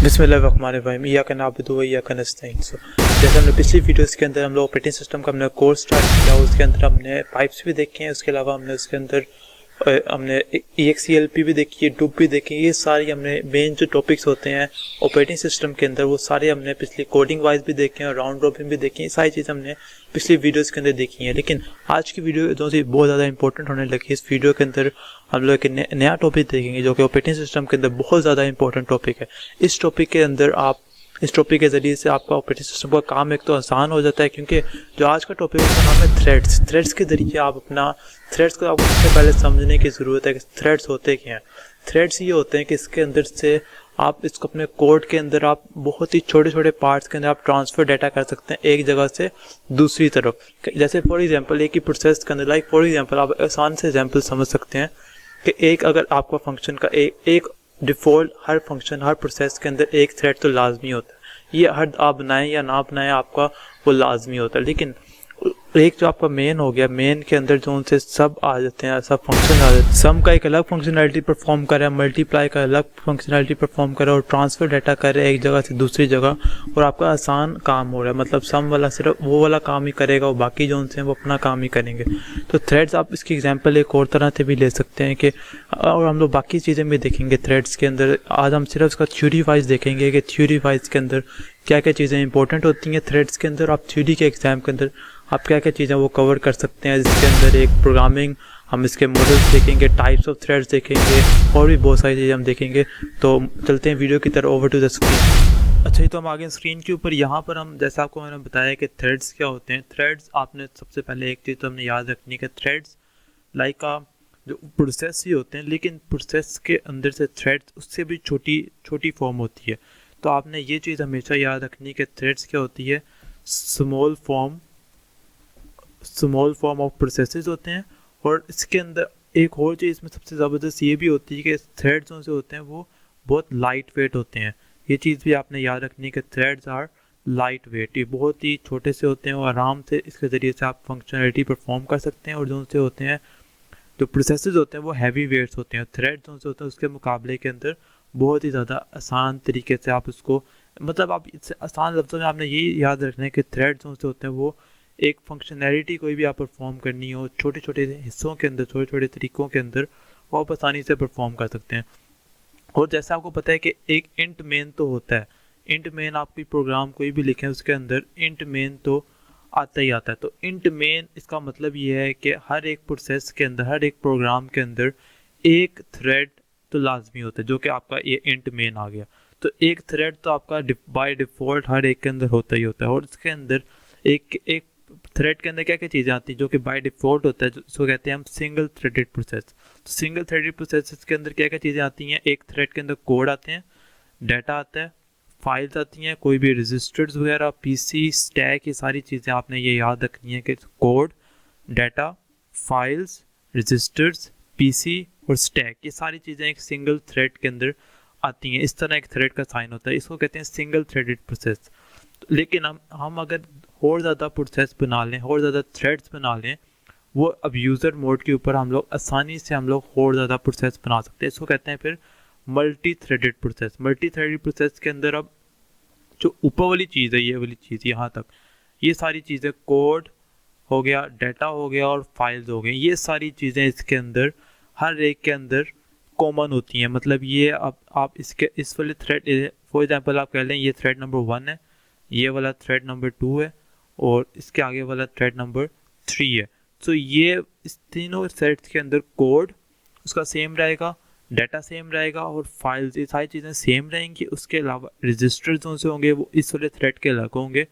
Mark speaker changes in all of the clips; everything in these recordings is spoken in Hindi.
Speaker 1: बिस्मिल्लाहिर्रहमानिर्रहीम इय्याका नअबुदु व इय्याका नस्तईन। जैसे हमने पिछली वीडियोस के अंदर हम लोग ऑपरेटिंग सिस्टम का हमने कोर्स स्टार्ट किया, उसके अंदर हमने पाइप्स भी देखे हैं, उसके अलावा हमने उसके अंदर हमने EXELP भी देखी है, डूब भी देखी है। ये सारी हमने मेन जो टॉपिक्स होते हैं ऑपरेटिंग सिस्टम के अंदर वो सारे हमने पिछली कोडिंग वाइज भी देखे हैं और राउंड रॉबिन भी देखे हैं। सारी चीज़ हमने पिछली वीडियोस के अंदर देखी हैं। लेकिन आज की वीडियो जो सी बहुत ज़्यादा इंपॉर्टेंट होने लगी। इस वीडियो के अंदर हम लोग एक नया टॉपिक देखेंगे जो कि ऑपरेटिंग सिस्टम के अंदर बहुत ज़्यादा इंपॉर्टेंट टॉपिक है। इस टॉपिक के अंदर इस टॉपिक के ज़रिए से आपका ऑपरेटिंग सिस्टम का काम एक तो आसान हो जाता है, क्योंकि जो आज का टॉपिक है उसका नाम है थ्रेड्स के ज़रिए आप अपना थ्रेड्स को आपको सबसे पहले समझने की ज़रूरत है कि थ्रेड्स होते क्या हैं। थ्रेड्स ये होते हैं कि इसके अंदर से आप इसको अपने कोड के अंदर आप बहुत ही छोटे छोटे पार्ट्स के अंदर आप ट्रांसफ़र डाटा कर सकते हैं एक जगह से दूसरी तरफ। जैसे फॉर एग्जांपल एक ही प्रोसेस के अंदर फॉर एग्जांपल आप आसान से एग्जांपल समझ सकते हैं कि एक अगर आपका फंक्शन का एक डिफ़ॉल्ट हर फंक्शन हर प्रोसेस के अंदर एक थ्रेड तो लाजमी होता है। ये हर आप बनाएं या ना बनाएं आपका वो लाजमी होता है। लेकिन एक जो आपका मेन हो गया, मेन के अंदर जो उनसे सब आ जाते हैं, सब फंक्शन आ जाते हैं। सम का एक अलग फंक्शनैलिटी परफॉर्म कर रहा है, मल्टीप्लाई का अलग फंक्शनैलिटी परफॉर्म कर रहा है और ट्रांसफ़र डाटा कर रहा है एक जगह से दूसरी जगह, और आपका आसान काम हो रहा है। मतलब सम वाला सिर्फ वो वाला काम ही करेगा और बाकी जो उनसे हैं वो अपना काम ही करेंगे। तो थ्रेड्स आप इसकी एग्जाम्पल एक और तरह से भी ले सकते हैं कि, और हम लोग बाकी चीज़ें भी देखेंगे थ्रेड्स के अंदर। आज हम सिर्फ इसका थ्योरी वाइज देखेंगे कि थ्योरी वाइज के अंदर क्या क्या चीज़ें इंपॉर्टेंट होती हैं थ्रेड्स के अंदर। आप थ्योरी के एग्ज़ाम के अंदर आप क्या क्या चीज़ें वो कवर कर सकते हैं, जिसके अंदर एक प्रोग्रामिंग, हम इसके मॉडल्स देखेंगे, टाइप्स ऑफ थ्रेड्स देखेंगे और भी बहुत सारी चीज़ें हम देखेंगे। तो चलते हैं वीडियो की तरफ, ओवर टू द स्क्रीन। अच्छा जी, तो हम आगे स्क्रीन के ऊपर यहाँ पर हम जैसा आपको मैंने बताया कि थ्रेड्स क्या होते हैं। थ्रेड्स आपने सबसे पहले एक चीज़ तो हमने याद रखनी है कि थ्रेड्स लाइक जो प्रोसेस ही होते हैं, लेकिन प्रोसेस के अंदर से थ्रेड्स उससे भी छोटी छोटी फॉर्म होती है। तो आपने ये चीज़ हमेशा याद रखनी है कि थ्रेड्स क्या होती है, स्मॉल फॉर्म ऑफ प्रोसेसेस होते हैं। और इसके अंदर एक और चीज़ इसमें सबसे ज़बरदस्त ये भी होती है कि थ्रेड्स जो होते हैं वो बहुत लाइट वेट होते हैं। ये चीज़ भी आपने याद रखनी है कि थ्रेड्स आर लाइट वेट, ये बहुत ही छोटे से होते हैं और आराम से इसके ज़रिए से आप फंक्शनलिटी परफॉर्म कर सकते हैं। और जो उनसे होते हैं जो प्रोसेसेस होते हैं वो हैवी वेट्स होते हैं। थ्रेड्स जो होते हैं उसके मुकाबले के अंदर बहुत ही ज़्यादा आसान तरीके से आप उसको, मतलब आप इससे आसान लफ्ज़ों में आपने ये याद रखना है कि थ्रेड्स जो होते हैं वो एक फंक्शनैलिटी कोई भी आप परफॉर्म करनी हो छोटे छोटे हिस्सों के अंदर, छोटे छोटे तरीक़ों के अंदर, वो आप आसानी से परफॉर्म कर सकते हैं। और जैसे आपको पता है कि एक इंट मेन तो होता है, इंट मेन आप कोई प्रोग्राम कोई भी लिखें उसके अंदर इंट मेन तो आता ही आता है। तो इंट मेन इसका मतलब ये है कि हर एक प्रोसेस के अंदर, हर एक प्रोग्राम के अंदर एक थ्रेड तो लाजमी होता है, जो कि आपका ये इंट मेन आ गया। तो एक थ्रेड तो आपका बाय डिफ़ॉल्ट हर एक के अंदर होता ही होता है। और इसके अंदर एक थ्रेड के अंदर क्या क्या चीज़ें आती हैं जो कि बाय डिफ़ॉल्ट होता है, जिसको कहते हैं हम सिंगल थ्रेडेड प्रोसेस। तो सिंगल थ्रेडेड प्रोसेस के अंदर क्या क्या चीज़ें आती हैं, एक थ्रेड के अंदर कोड आते हैं, डाटा आता है, फाइल्स आती हैं, कोई भी रजिस्टर्स वगैरह, पीसी, स्टैक, ये सारी चीज़ें आपने ये याद रखनी है कि code, data, files, registers, PC और स्टैक, ये सारी चीज़ें एक सिंगल थ्रेड के अंदर आती हैं। इस तरह एक थ्रेड का साइन होता है, इसको कहते हैं सिंगल थ्रेडेड प्रोसेस। लेकिन हम अगर और ज़्यादा प्रोसेस बना लें और ज़्यादा थ्रेड्स बना लें, वो अब यूज़र मोड के ऊपर हम लोग आसानी से हम लोग और ज़्यादा प्रोसेस बना सकते हैं। इसको कहते हैं फिर multi threaded process. Multi threaded process के अंदर अब जो ऊपर वाली चीज़ है, ये वाली चीज़ यहाँ तक, ये सारी चीज़ें कोड हो गया, डाटा हो गया और फाइल्स हो गए, ये सारी चीज़ें इसके अंदर हर एक के अंदर कॉमन होती हैं। मतलब ये अब आप इसके इस वाले थ्रेड, फॉर एग्जांपल आप कह लें ये थ्रेड नंबर 1 है, ये वाला थ्रेड नंबर 2 है और इसके आगे वाला थ्रेड नंबर 3 है। तो ये इस तीनों थ्रेड्स के अंदर कोड उसका सेम रहेगा, डाटा सेम रहेगा और फाइल्स, ये सारी चीज़ें सेम रहेंगी। उसके अलावा रजिस्टर जो से होंगे वो इस वाले थ्रेड के अलग होंगे,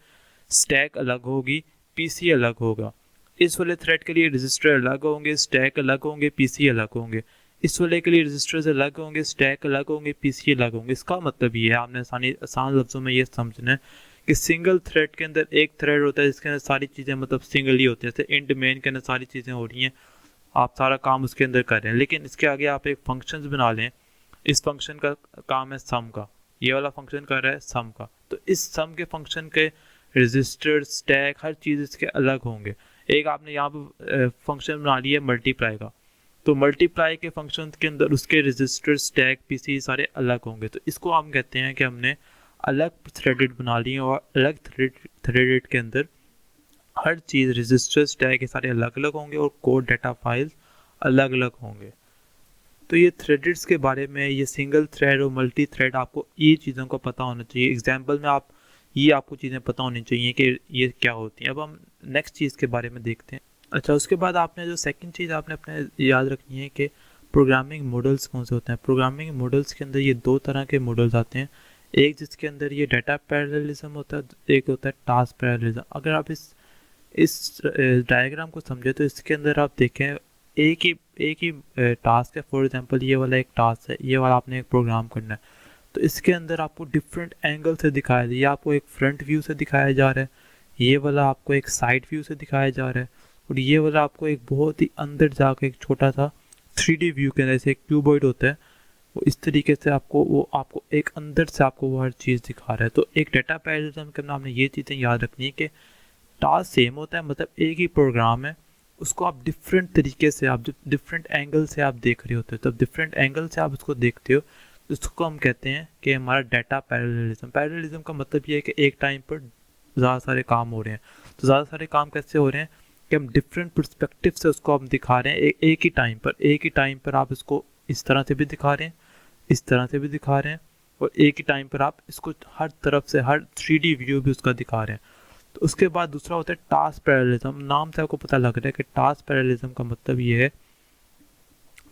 Speaker 1: स्टैक अलग होगी, पीसी अलग होगा। इस वाले थ्रेड के लिए रजिस्टर अलग होंगे, स्टैक अलग होंगे, पीसी अलग होंगे। इस वाले के लिए रजिस्टर्स अलग होंगे, स्टैक अलग होंगे, पीसी अलग होंगे। इसका मतलब ये है, आपने आसान लफ्ज़ों में ये समझना है कि सिंगल थ्रेड के अंदर एक थ्रेड होता है जिसके अंदर सारी चीज़ें मतलब सिंगल ही होती है। जैसे इंट मेन के अंदर सारी चीज़ें हो रही हैं, आप सारा काम उसके अंदर कर रहे हैं। लेकिन इसके आगे आप एक फंक्शन बना लें, इस फंक्शन का काम है सम का, ये वाला फंक्शन कर रहा है सम का। तो इस सम के फंक्शन के रजिस्टर, स्टैक, हर चीज़ इसके अलग होंगे। एक आपने यहाँ पर फंक्शन बना लिया मल्टीप्लाई का, तो मल्टीप्लाई के फंक्शन के अंदर उसके रजिस्टर, स्टैक, पीसी सारे अलग होंगे। तो इसको हम कहते हैं कि हमने अलग थ्रेडेड बना लिए और अलग थ्रेडेड के अंदर हर चीज़, रजिस्टर, स्टैक ये सारे अलग अलग होंगे और कोड डाटा फाइल्स अलग अलग होंगे। तो ये थ्रेडेड्स के बारे में, ये सिंगल थ्रेड और मल्टी थ्रेड, आपको ये चीज़ों को पता होना चाहिए। एग्जाम्पल में आपको चीज़ें पता होनी चाहिए कि ये क्या होती हैं। अब हम नेक्स्ट चीज़ के बारे में देखते हैं। अच्छा, उसके बाद आपने जो सेकंड चीज़ आपने अपने याद रखनी है कि प्रोग्रामिंग मॉडल्स कौन से होते हैं। प्रोग्रामिंग मॉडल्स के अंदर ये दो तरह के मॉडल्स आते हैं। एक जिसके अंदर ये डाटा पैरेललिज्म होता है, एक होता है टास्क पैरेललिज्म। अगर आप इस डायग्राम को समझे तो इसके अंदर आप देखें एक ही टास्क है। फॉर एग्जांपल ये वाला एक टास्क है, ये वाला आपने एक प्रोग्राम करना है। तो इसके अंदर आपको डिफरेंट एंगल से दिखाया जाए। ये आपको एक फ्रंट व्यू से दिखाया जा रहा है, ये वाला आपको एक साइड व्यू से दिखाया जा रहा है, और ये वाला आपको एक बहुत ही अंदर जाकर एक छोटा सा 3D व्यू के अंदर, जैसे एक क्यूबॉइड होता है वो इस तरीके से आपको एक अंदर से आपको वो हर चीज़ दिखा रहा है। तो एक डाटा पैरेललिज्म के अंदर आपने ये चीज़ें याद रखनी है कि टास्क सेम होता है, मतलब एक ही प्रोग्राम है, उसको आप डिफरेंट तरीके से, आप डिफरेंट एंगल से आप देख रहे होते हो। तब डिफरेंट एंगल से आप उसको देखते हो तो उसको हम कहते हैं कि हमारा डाटा पैरेललिज्म। पैरेललिज्म का मतलब ये है कि एक टाइम पर ज़्यादा सारे काम हो रहे हैं। तो ज़्यादा सारे काम कैसे हो रहे हैं कि हम डिफरेंट पर्सपेक्टिव से उसको हम दिखा रहे हैं। एक ही टाइम पर आप इसको इस तरह से भी दिखा रहे हैं, इस तरह से भी दिखा रहे हैं, और एक ही टाइम पर आप इसको हर तरफ से, हर 3D व्यू भी उसका दिखा रहे हैं। तो उसके बाद दूसरा होता है टास्क पैरेललिज्म। नाम से आपको पता लग रहा है कि टास्क पैरेललिज्म का मतलब ये है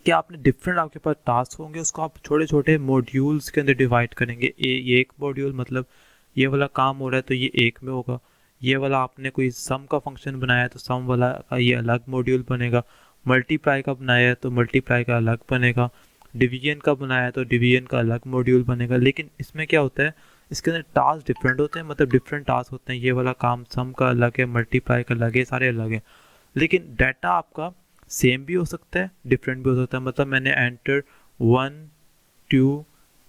Speaker 1: कि आपने डिफरेंट, आपके पास टास्क होंगे, उसको आप छोटे छोटे मॉड्यूल्स के अंदर डिवाइड करेंगे। ये एक मॉड्यूल, मतलब ये वाला काम हो रहा है तो ये एक में होगा। ये वाला आपने कोई सम का फंक्शन बनाया है तो सम वाला का ये अलग मॉड्यूल बनेगा। मल्टीप्लाई का बनाया है तो मल्टीप्लाई का अलग बनेगा। डिवीजन का बनाया है तो डिवीजन का अलग मॉड्यूल बनेगा। लेकिन इसमें क्या होता है, इसके अंदर टास्क डिफरेंट होते हैं, मतलब डिफरेंट टास्क होते हैं। ये वाला काम सम का अलग है, मल्टीप्लाई का अलग है, सारे अलग हैं। लेकिन डाटा आपका सेम भी हो सकता है, डिफरेंट भी हो सकता है। मतलब मैंने एंटर 1 2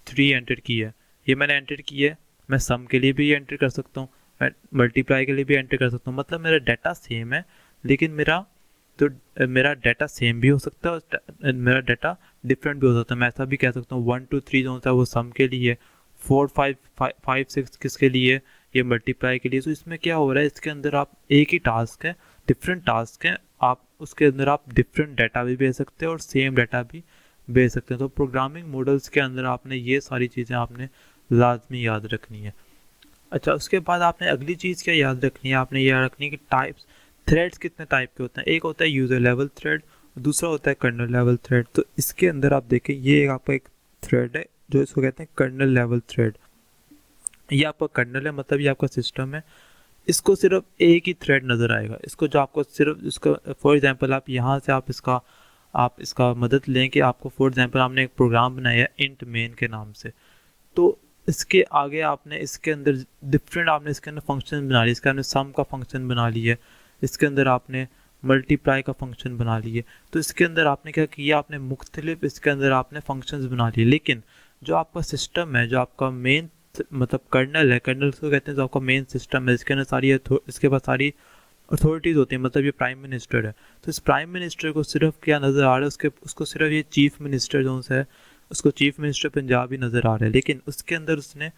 Speaker 1: 3 एंटर किया है, ये मैंने एंटर किया है, मैं सम के लिए भी एंटर कर सकता हूँ, मैं मल्टीप्लाई के लिए भी एंटर कर सकता हूँ। मतलब मेरा डाटा सेम है, लेकिन मेरा डाटा सेम भी हो सकता है और मेरा डाटा डिफरेंट भी हो सकता है। मैं ऐसा भी कह सकता हूँ 1 2 3 जो होता है वो सम के लिए, 4 5 6 किसके लिए, ये मल्टीप्लाई के लिए। तो इसमें क्या हो रहा है, इसके अंदर आप एक ही टास्क है, डिफरेंट टास्क है, आप उसके अंदर आप डिफरेंट डाटा भी भेज सकते हैं और सेम डाटा भी भेज सकते हैं। तो प्रोग्रामिंग मॉडल्स के अंदर आपने ये सारी चीज़ें आपने लाजमी याद रखनी है। अच्छा, उसके बाद आपने अगली चीज़ क्या याद रखनी है, आपने याद रखनी है कि टाइप्स, थ्रेड्स कितने टाइप के होते हैं। एक होता है यूज़र लेवल थ्रेड, दूसरा होता है कर्नल लेवल थ्रेड। तो इसके अंदर आप देखें, ये आपका एक थ्रेड है जो इसको कहते हैं कर्नल लेवल थ्रेड। ये आपका कर्नल है, मतलब ये आपका सिस्टम है, इसको सिर्फ एक ही थ्रेड नज़र आएगा। इसको जो आपको सिर्फ इसका, फॉर एग्जांपल आप यहाँ से आप इसका मदद लें कि आपको फॉर एग्जांपल आपने एक प्रोग्राम बनाया है इंट मेन के नाम से। तो इसके आगे आपने इसके अंदर डिफरेंट, आपने इसके अंदर फंक्शन बना लिए। इसके अंदर सम का फंक्शन बना लिया, इसके अंदर आपने मल्टीप्लाई का फंक्शन बना लिए। तो इसके अंदर आपने क्या किया, आपने मुख्तलिफ इसके अंदर आपने फंक्शंस बना लिए। लेकिन जो आपका सिस्टम है, जो आपका मेन मतलब कर्नल है, कर्नल को कहते हैं जो आपका मेन सिस्टम है, इसके अंदर इसके पास सारी अथॉरिटीज़ होती हैं, मतलब ये प्राइम मिनिस्टर है। तो इस प्राइम मिनिस्टर को सिर्फ क्या नज़र आ रहा है, उसको सिर्फ ये चीफ मिनिस्टर जो है, उसको चीफ मिनिस्टर पंजाब ही नज़र आ रहा है। लेकिन उसके अंदर उसने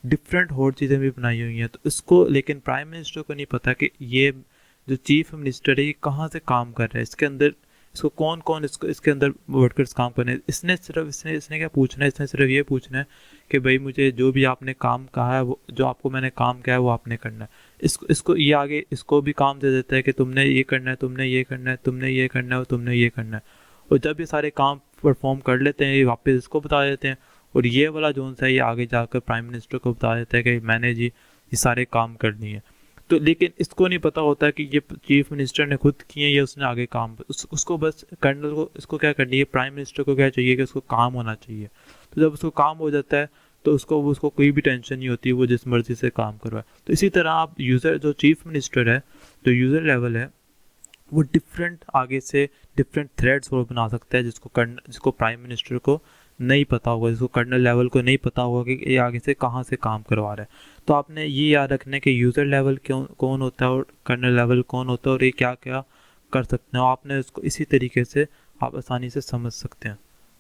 Speaker 1: डिफरेंट और चीज़ें भी बनाई हुई हैं। तो इसको, लेकिन प्राइम मिनिस्टर को नहीं पता कि ये जो चीफ मिनिस्टर है ये कहाँ से काम कर रहा है, इसके अंदर इसको कौन कौन इसके अंदर वर्कर्स काम करने हैं। इसने क्या पूछना है, इसने सिर्फ ये पूछना है कि भाई मुझे जो भी आपने काम कहा है, वो जो आपको मैंने काम किया है वो आपने करना है। इसको ये आगे इसको भी काम दे देता है कि तुमने ये करना है, तुमने ये करना है, तुमने ये करना है और तुमने ये करना है। और जब ये सारे काम परफॉर्म कर लेते हैं, ये वापस इसको बता देते हैं, और ये वाला जो है ये आगे जाकर प्राइम मिनिस्टर को बता देता है कि मैंने जी ये सारे काम कर लिए हैं। तो लेकिन इसको नहीं पता होता कि ये चीफ मिनिस्टर ने खुद किए या उसने आगे काम, उसको बस कर्नल को इसको क्या करनी है, प्राइम मिनिस्टर को क्या चाहिए कि उसको काम होना चाहिए। तो जब उसको काम हो जाता है तो उसको कोई भी टेंशन नहीं होती, वो जिस मर्जी से काम करवाए। तो इसी तरह आप यूज़र, जो चीफ मिनिस्टर है, जो यूज़र लेवल है, वो डिफरेंट आगे से डिफरेंट थ्रेड्स वो बना सकता है, जिसको प्राइम मिनिस्टर को नहीं पता होगा, जिसको कर्नल लेवल को नहीं पता होगा कि ये आगे से कहाँ से काम करवा रहा है। तो आपने ये याद रखना है कि यूज़र लेवल कौन होता है और कर्नल लेवल कौन होता है और ये क्या क्या कर सकते हैं। आपने इसको इसी तरीके से आप आसानी से समझ सकते हैं।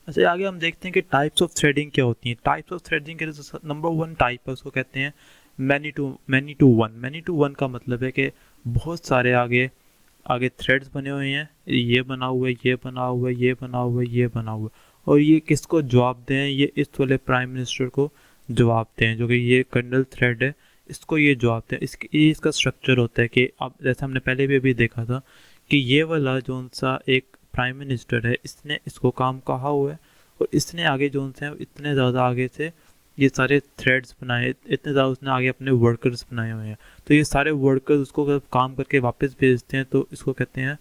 Speaker 1: अच्छा, आगे हम देखते हैं कि टाइप्स ऑफ थ्रेडिंग क्या होती हैं। टाइप्स ऑफ थ्रेडिंग के नंबर 1 टाइप है, उसको कहते हैं many to one. Many to one का मतलब है कि बहुत सारे आगे आगे थ्रेड्स बने हुए हैं, ये बना हुआ है, ये बना हुआ है, ये बना हुआ है, ये बना हुआ है, और ये किसको जवाब दें, ये इस वाले प्राइम मिनिस्टर को जवाब दें, जो कि ये कर्नल थ्रेड है, इसको ये जवाब दें। ये इसका स्ट्रक्चर होता है कि अब जैसे हमने पहले भी अभी देखा था कि ये वाला जोन सा एक प्राइम मिनिस्टर है, इसने इसको काम कहा हुआ है, और इसने आगे जोन से इतने ज़्यादा आगे से ये सारे थ्रेड्स बनाए, इतने ज़्यादा उसने आगे अपने वर्कर्स बनाए हुए हैं, तो ये सारे वर्कर्स उसको काम करके वापस भेजते हैं, तो इसको कहते हैं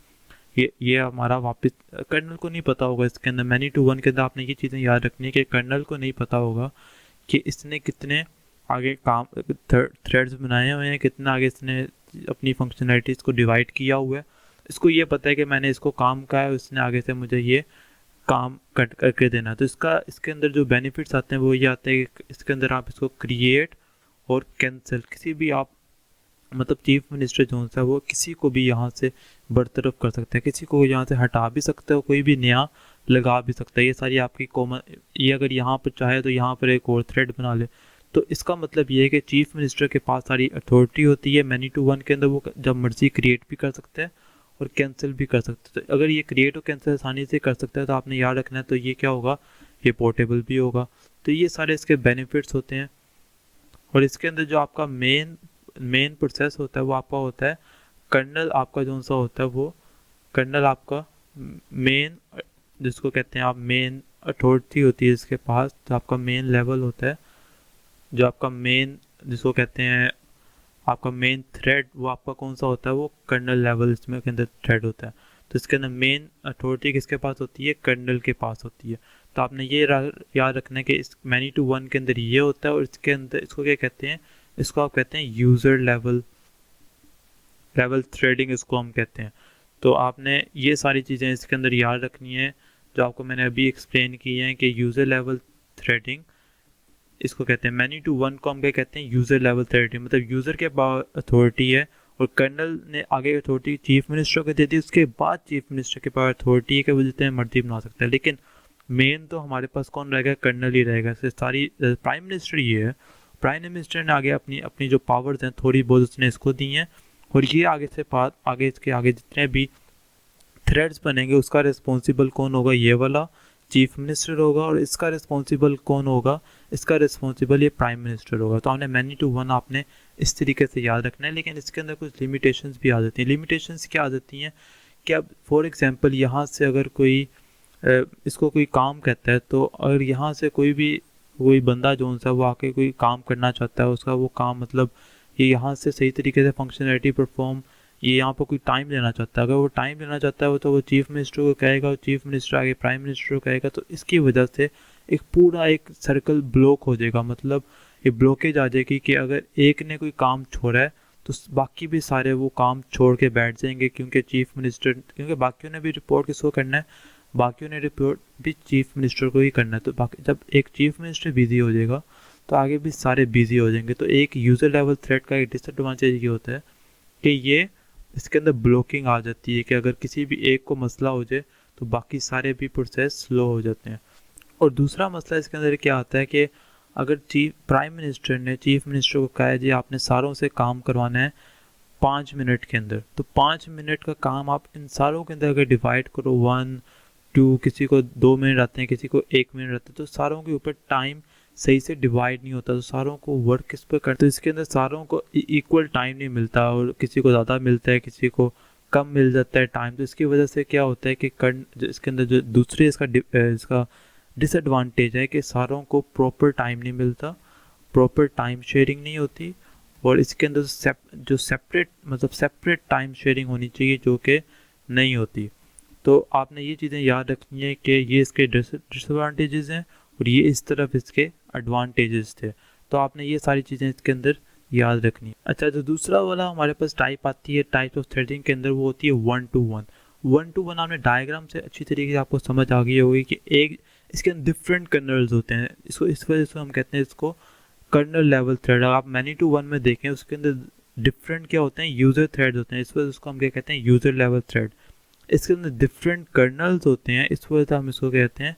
Speaker 1: ये हमारा वापस। कर्नल को नहीं पता होगा इसके अंदर, मैनी टू वन के अंदर आपने ये चीज़ें याद रखनी है कि कर्नल को नहीं पता होगा कि इसने कितने आगे काम थ्रेड्स बनाए हुए हैं, कितना आगे इसने अपनी फंक्शनैलिटीज़ को डिवाइड किया हुआ है। इसको ये पता है कि मैंने इसको काम कहा है, उसने आगे से मुझे ये काम कट करके देना। तो इसके अंदर जो बेनिफिट्स आते हैं वो ये आते हैं कि इसके अंदर आप इसको क्रिएट और कैंसिल, किसी भी आप मतलब चीफ मिनिस्टर जो है वो किसी को भी यहाँ से बरतरफ कर सकते हैं, किसी को यहाँ से हटा भी सकते हो, कोई भी नया लगा भी सकता है। ये सारी आपकी कॉमन, ये अगर यहाँ पर चाहे तो यहाँ पर एक और थ्रेड बना ले, तो इसका मतलब ये है कि चीफ मिनिस्टर के पास सारी अथॉरिटी होती है। मैनी टू वन के अंदर वो जब मर्जी क्रिएट भी कर सकते हैं और कैंसिल भी कर सकते हैं। तो अगर ये क्रिएट और कैंसिल आसानी से कर सकता है तो आपने याद रखना है, तो ये क्या होगा, ये पोर्टेबल भी होगा। तो ये सारे इसके बेनिफिट्स होते हैं। और इसके अंदर जो आपका मेन प्रोसेस होता है वो आपका होता है कर्नल, आपका जो सा होता है वो कर्नल आपका मेन, जिसको कहते हैं आप मेन अथॉरिटी होती है इसके पास, जो आपका मेन लेवल होता है, जो आपका मेन जिसको कहते हैं आपका मेन थ्रेड, वो आपका कौन सा होता है, वो कर्नल लेवल इसमें के अंदर थ्रेड होता है। तो इसके अंदर मेन अथॉरिटी किसके पास होती है, कर्नल के पास होती है। तो आपने ये याद रखना है कि इस मैनी टू वन के अंदर ये होता है, और इसके अंदर इसको क्या कहते हैं, इसको आप कहते हैं यूज़र लेवल थ्रेडिंग, इसको हम कहते हैं। तो आपने ये सारी चीज़ें इसके अंदर याद रखनी है जो आपको मैंने अभी एक्सप्लेन की हैं कि यूज़र लेवल थ्रेडिंग इसको कहते हैं। मैनी टू वन को हम क्या कहते हैं, यूज़र लेवल थ्रेडिंग, मतलब यूज़र के पास अथॉरिटी है और कर्नल ने आगे अथॉरिटी चीफ मिनिस्टर को दे दी, उसके बाद चीफ मिनिस्टर के पास अथॉरिटी है कि वो जितने मर्जी बना सकते हैं, लेकिन मेन तो हमारे पास कौन रहेगा, कर्नल ही रहेगा। सारी प्राइम मिनिस्टर ये है, प्राइम मिनिस्टर ने आगे अपनी जो पावर्स हैं थोड़ी बहुत उसने इसको दी हैं, और ये आगे से आगे इसके आगे जितने भी थ्रेड्स बनेंगे उसका रिस्पॉन्सिबल कौन होगा, ये वाला चीफ मिनिस्टर होगा, और इसका रिस्पॉन्सिबल कौन होगा, इसका रिस्पॉन्सिबल ये प्राइम मिनिस्टर होगा। तो आपने मैनी टू वन आपने इस तरीके से याद रखना है, लेकिन इसके अंदर कुछ लिमिटेशंस भी आ जाती हैं। लिमिटेशंस क्या आ जाती हैं कि अब फॉर एग्जांपल यहाँ से अगर कोई इसको कोई काम कहता है, तो अगर यहाँ से कोई बंदा जो सा वो आके कोई काम करना चाहता है, उसका वो काम मतलब ये यहाँ से सही तरीके से फंक्शनैलिटी परफॉर्म, ये यहाँ पर कोई टाइम लेना चाहता है, अगर वो टाइम लेना चाहता है तो वो चीफ मिनिस्टर को कहेगा, और चीफ मिनिस्टर आगे प्राइम मिनिस्टर को कहेगा, तो इसकी वजह से एक पूरा एक सर्कल ब्लॉक हो जाएगा। मतलब ये ब्लॉकेज आ जाएगी कि अगर एक ने कोई काम छोड़ा है तो बाकी भी सारे वो काम छोड़ के बैठ जाएंगे, क्योंकि बाकियों ने भी रिपोर्ट किसको करना है, बाकियों ने रिपोर्ट भी चीफ मिनिस्टर को ही करना है। तो बाकी जब एक चीफ मिनिस्टर बिजी हो जाएगा तो आगे भी सारे बिजी हो जाएंगे। तो एक यूज़र लेवल थ्रेड का एक डिसएडवांटेज ये होता है कि ये इसके अंदर ब्लॉकिंग आ जाती है कि अगर किसी भी एक को मसला हो जाए तो बाकी सारे भी प्रोसेस स्लो हो जाते हैं। और दूसरा मसला इसके अंदर क्या आता है कि अगर प्राइम मिनिस्टर ने चीफ मिनिस्टर को कहा है जी आपने सारों से काम करवाना है 5 मिनट के अंदर, तो 5 मिनट का काम आप इन सारों के अंदर अगर डिवाइड करो 1 2, किसी को 2 मिनट आते हैं, किसी को 1 मिनट आते हैं, तो सारों के ऊपर टाइम सही से डिवाइड नहीं होता, तो सारों को वर्क किस पर करते, तो इसके अंदर सारों को इक्वल टाइम नहीं मिलता, और किसी को ज़्यादा मिलता है, किसी को कम मिल जाता है टाइम। तो इसकी वजह से क्या होता है कि इसके अंदर जो दूसरी इसका डिसएडवांटेज है कि सारों को प्रॉपर टाइम नहीं मिलता, प्रॉपर टाइम शेयरिंग नहीं होती, और इसके अंदर जो सेपरेट टाइम शेयरिंग होनी चाहिए जो कि नहीं होती। तो आपने ये चीज़ें याद रखनी है कि ये इसके डिसएडवांटेजेस हैं और ये इस तरफ इसके एडवांटेजेस थे। तो आपने ये सारी चीज़ें इसके अंदर याद रखनी है। अच्छा, जो दूसरा वाला हमारे पास टाइप आती है टाइप ऑफ थ्रेडिंग के अंदर, वो होती है 1 to 1। 1 to 1 आपने डायग्राम से अच्छी तरीके से आपको समझ आ गई होगी कि एक इसके अंदर डिफरेंट कर्नल्स होते हैं। इसको इस वजह से हम कहते हैं इसको कर्नल लेवल थ्रेड। आप मैनी टू वन में देखें उसके अंदर डिफरेंट क्या होते हैं, यूज़र थ्रेड होते हैं, इस वजह से उसको हम क्या कहते हैं, यूज़र लेवल थ्रेड। इसके अंदर डिफरेंट कर्नल्स होते हैं, इस वजह से हम इसको कहते हैं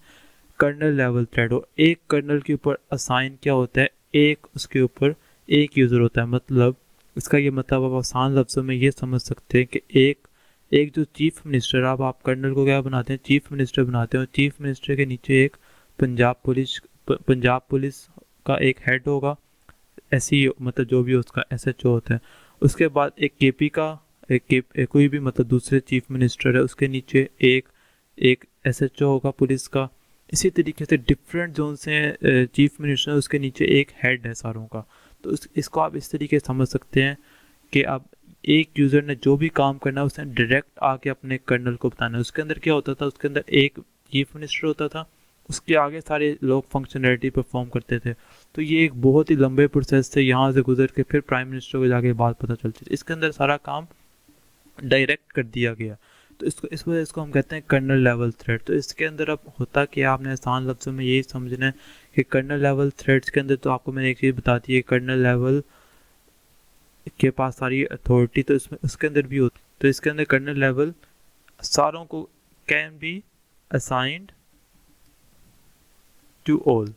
Speaker 1: कर्नल लेवल थ्रेड। और एक कर्नल के ऊपर असाइन क्या होता है, एक उसके ऊपर एक यूज़र होता है। मतलब इसका ये मतलब आप आसान लफ्ज़ों में ये समझ सकते हैं कि एक जो चीफ मिनिस्टर, आप कर्नल को क्या बनाते हैं, चीफ मिनिस्टर बनाते हैं, और चीफ मिनिस्टर के नीचे एक पंजाब पुलिस का एक हेड होगा, ऐसी मतलब जो भी उसका एसएचओ होता है। उसके बाद एक केपी का कोई भी मतलब दूसरे चीफ मिनिस्टर है, उसके नीचे एक एक एसएचओ होगा पुलिस का। इसी तरीके से डिफरेंट जोन से चीफ मिनिस्टर, उसके नीचे एक हेड है सारों का। तो इसको आप इस तरीके से समझ सकते हैं कि अब एक यूज़र ने जो भी काम करना है उसने डायरेक्ट आके अपने कर्नल को बताना है। उसके अंदर क्या होता था, उसके अंदर एक चीफ मिनिस्टर होता था, उसके आगे सारे लोग फंक्शनैलिटी परफॉर्म करते थे। तो ये एक बहुत ही लंबे प्रोसेस से यहाँ से गुजर के फिर प्राइम मिनिस्टर को जाके बात पता चलती थी। इसके अंदर सारा काम डायरेक्ट कर दिया गया। तो इस वजह इसको हम कहते हैं कर्नल लेवल थ्रेड। तो इसके अंदर अब होता कि आपने आसान लफ्ज़ों में यही समझना है कि कर्नल लेवल थ्रेड्स के अंदर, तो आपको मैंने एक चीज़ बता दी है, कर्नल लेवल के पास सारी अथॉरिटी तो इसमें उसके अंदर भी होती। तो इसके अंदर कर्नल लेवल सारों को can be assigned to all.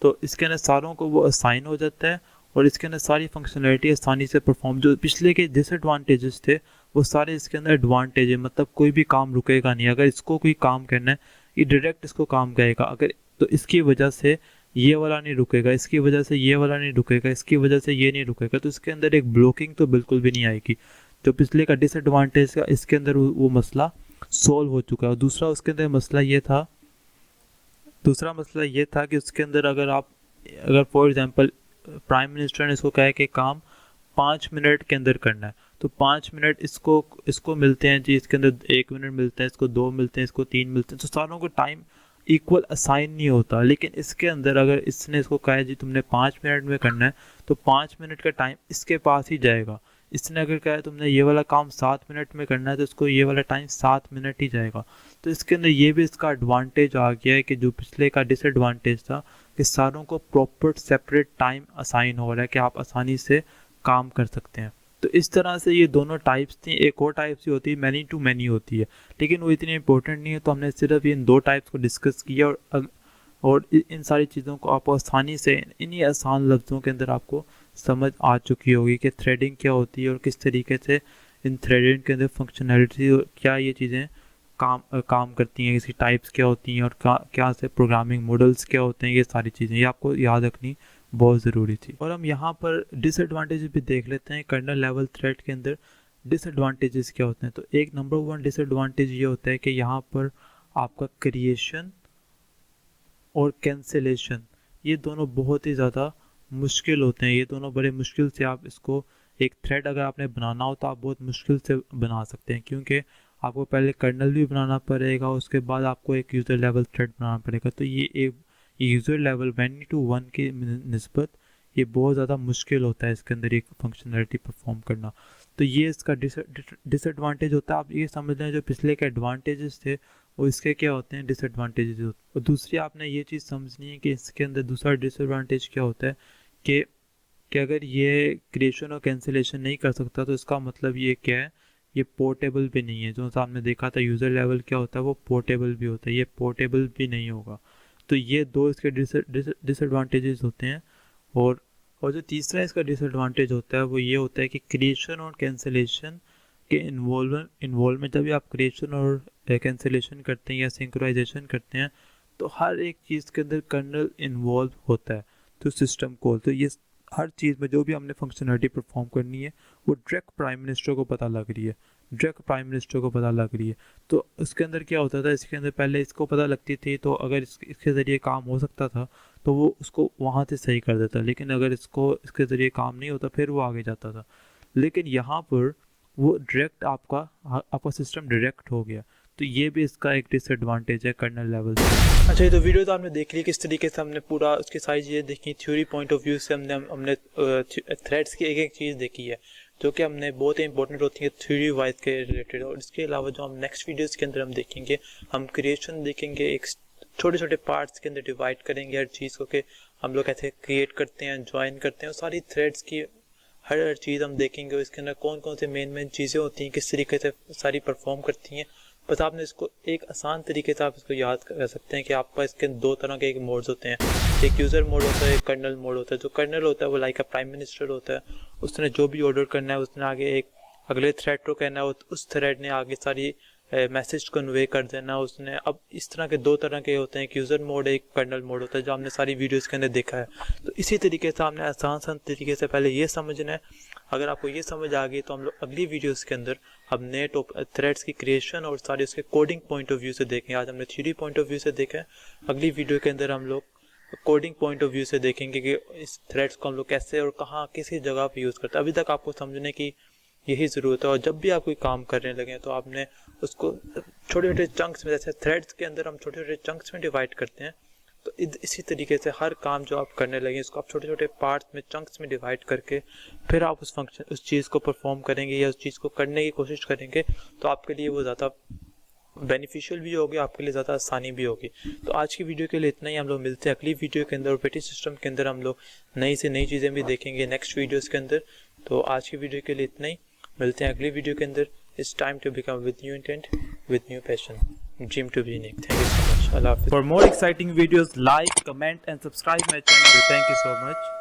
Speaker 1: तो इसके अंदर सारों को वो असाइन हो जाता है और इसके अंदर सारी फंक्शनैलिटी आसानी से परफॉर्म, जो पिछले के डिसएडवांटेजेस थे वो सारे इसके अंदर एडवांटेज है। मतलब कोई भी काम रुकेगा नहीं, अगर इसको कोई काम करना है ये डायरेक्ट इसको काम करेगा। अगर तो इसकी वजह से ये वाला नहीं रुकेगा, इसकी वजह से ये वाला नहीं रुकेगा, इसकी वजह से ये नहीं रुकेगा। तो इसके अंदर एक ब्लॉकिंग तो बिल्कुल भी नहीं आएगी। जो पिछले का डिसएडवांटेज का, इसके अंदर वो मसला सॉल्व हो चुका है। और दूसरा उसके अंदर मसला ये था कि उसके अंदर अगर फॉर एग्जांपल प्राइम मिनिस्टर ने इसको कहा है कि काम 5 मिनट के अंदर करना है, तो 5 मिनट इसको मिलते हैं जी, इसके अंदर 1 मिनट मिलता है, इसको 2 मिलते हैं, इसको 3 मिलते हैं। तो सारों को टाइम इक्वल असाइन नहीं होता। लेकिन इसके अंदर अगर इसने इसको कहा है जी तुमने 5 मिनट में करना है, तो 5 मिनट का टाइम इसके पास ही जाएगा। इसने अगर कहा है तुमने ये वाला काम 7 मिनट में करना है, तो इसको ये वाला टाइम 7 मिनट ही जाएगा। तो इसके अंदर ये भी इसका एडवांटेज आ गया है कि जो पिछले का डिसएडवांटेज था कि सारों को प्रॉपर सेपरेट टाइम असाइन हो रहा है कि आप आसानी से काम कर सकते हैं। तो इस तरह से ये दोनों टाइप्स थी। एक और टाइप सी होती है मैनी टू मैनी होती है, लेकिन वो इतनी इंपॉर्टेंट नहीं है। तो हमने सिर्फ इन 2 टाइप्स को डिस्कस किया और इन सारी चीज़ों को आप आसानी से इन्हीं आसान लफ्ज़ों के अंदर आपको समझ आ चुकी होगी कि थ्रेडिंग क्या होती है और किस तरीके से इन थ्रेडिंग के अंदर फंक्शनैलिटी क्या ये चीज़ें काम करती हैं, इसकी टाइप्स क्या होती हैं और क्या से प्रोग्रामिंग मॉडल्स क्या होते हैं। ये सारी चीज़ें ये आपको याद रखनी बहुत ज़रूरी थी। और हम यहाँ पर डिसएडवांटेज भी देख लेते हैं कर्नल लेवल थ्रेड के अंदर डिसएडवांटेजेस क्या होते हैं। तो एक नंबर 1 डिसएडवांटेज ये होता है कि यहाँ पर आपका क्रिएशन और कैंसिलेशन ये दोनों बहुत ही ज़्यादा मुश्किल होते हैं। ये दोनों बड़े मुश्किल से आप इसको एक थ्रेड अगर आपने बनाना हो तो आप बहुत मुश्किल से बना सकते हैं, क्योंकि आपको पहले कर्नल भी बनाना पड़ेगा, उसके बाद आपको एक यूज़र लेवल थ्रेड बनाना पड़ेगा। तो ये यूज़र लेवल 1 की निस्बत ये बहुत ज़्यादा मुश्किल होता है इसके अंदर एक फंक्शनैलिटी परफॉर्म करना। तो ये इसका डिसएडवांटेज होता है। आप ये समझ लें जो पिछले के एडवांटेजेस थे वो इसके क्या होते हैं, डिसएडवांटेजेस होते हैं। और दूसरी आपने ये चीज़ समझनी है कि इसके अंदर दूसरा डिसएडवांटेज क्या होता है कि अगर ये क्रिएशन और कैंसिलेशन नहीं कर सकता तो इसका मतलब ये क्या है, ये पोर्टेबल भी नहीं है। जो आपने देखा था यूज़र लेवल क्या होता है वो पोर्टेबल भी होता है, ये पोर्टेबल भी नहीं होगा। तो ये 2 इसके डिसएडवांटेजेस होते हैं। और जो तीसरा इसका डिसएडवांटेज होता है वो ये होता है कि क्रिएशन और कैंसिलेशन के इन्वॉल्वमेंट, जब भी आप क्रिएशन और कैंसिलेशन करते हैं या सिंक्रोनाइजेशन करते हैं तो हर एक चीज़ के अंदर कर्नल इन्वॉल्व होता है तो सिस्टम कॉल। तो ये हर चीज़ में जो भी हमने फंक्शनलिटी परफॉर्म करनी है वो डायरेक्ट प्राइम मिनिस्टर को पता लग रही है, तो उसके अंदर क्या होता था, इसके अंदर पहले इसको पता लगती थी तो अगर इसके ज़रिए काम हो सकता था तो वो उसको वहाँ से सही कर देता, लेकिन अगर इसके ज़रिए काम नहीं होता फिर वो आगे जाता था। लेकिन यहाँ पर वो डायरेक्ट आपका सिस्टम डायरेक्ट हो गया। तो ये भी इसका एक डिसएडवांटेज है कर्नल लेवल से। अच्छा, ये तो वीडियो तो आपने देख ली किस तरीके से हमने पूरा उसकी सारी चीज़ें देखी, थ्योरी पॉइंट ऑफ व्यू से हमने थ्रेड्स की एक एक चीज़ देखी है जो कि हमने बहुत ही इंपॉर्टेंट होती है थ्योरी वाइज के रिलेटेड। और इसके अलावा जो हम नेक्स्ट वीडियोज़ के अंदर हम देखेंगे, हम क्रिएशन देखेंगे, एक छोटे छोटे पार्ट्स के अंदर डिवाइड करेंगे हर चीज़ को कि हम लोग कैसे क्रिएट करते हैं, ज्वाइन करते हैं, और सारी थ्रेड्स की हर चीज़ हम देखेंगे और इसके अंदर कौन कौन से मेन चीज़ें होती हैं, किस तरीके से सारी परफॉर्म करती हैं। बस आपने इसको एक आसान तरीके से आप इसको याद कर सकते हैं कि आपका इसके दो तरह के एक मोड्स होते हैं, एक यूज़र मोड होता है, एक कर्नल मोड होता है। जो कर्नल होता है वो लाइक अ प्राइम मिनिस्टर होता है, उसने जो भी ऑर्डर करना है उसने आगे एक अगले थ्रेड को कहना है, उस थ्रेड ने आगे सारी मैसेज कन्वे कर देना उसने। अब इस तरह के दो तरह के होते हैं, एक यूज़र मोड एक कर्नल मोड होता है, जो हमने सारी वीडियोस के अंदर देखा है। तो इसी तरीके से हमने आसान तरीके से पहले ये समझना है। अगर आपको ये समझ आ गई तो हम लोग अगली वीडियोस के अंदर हम नए थ्रेड्स की क्रिएशन और सारी उसके कोडिंग पॉइंट ऑफ व्यू से देखेंगे। आज हमने थ्योरी पॉइंट ऑफ व्यू से देखा है, अगली वीडियो के अंदर हम लोग कोडिंग पॉइंट ऑफ व्यू से देखेंगे कि इस थ्रेड्स को हम लोग कैसे और कहाँ किसी जगह पे यूज़ करते हैं। अभी तक आपको समझने की यही ज़रूरत है। और जब भी आप कोई काम करने लगे तो आपने उसको छोटे छोटे चंक्स में, जैसे थ्रेड्स के अंदर हम छोटे छोटे चंक्स में डिवाइड करते हैं, तो इसी तरीके से हर काम जो आप करने लगे इसको आप छोटे छोटे पार्ट्स में चंक्स में डिवाइड करके फिर आप उस चीज़ को परफॉर्म करेंगे या उस चीज़ को करने की कोशिश करेंगे, तो आपके लिए वो ज़्यादा बेनिफिशियल भी होगी, आपके लिए ज़्यादा आसानी भी होगी। तो आज की वीडियो के लिए इतना ही। हम लोग मिलते हैं अगली वीडियो के अंदर। ऑपरेटिंग सिस्टम के अंदर हम लोग नई से नई चीज़ें भी देखेंगे नेक्स्ट वीडियोज़ के अंदर। तो आज की वीडियो के लिए इतना ही, मिलते हैं अगली वीडियो के अंदर। It's time to become with new intent, with new passion, dream to be unique. Thank you so much. Allah हाफिज़।
Speaker 2: For more exciting videos, like, comment and subscribe my channel.
Speaker 1: Thank you so much.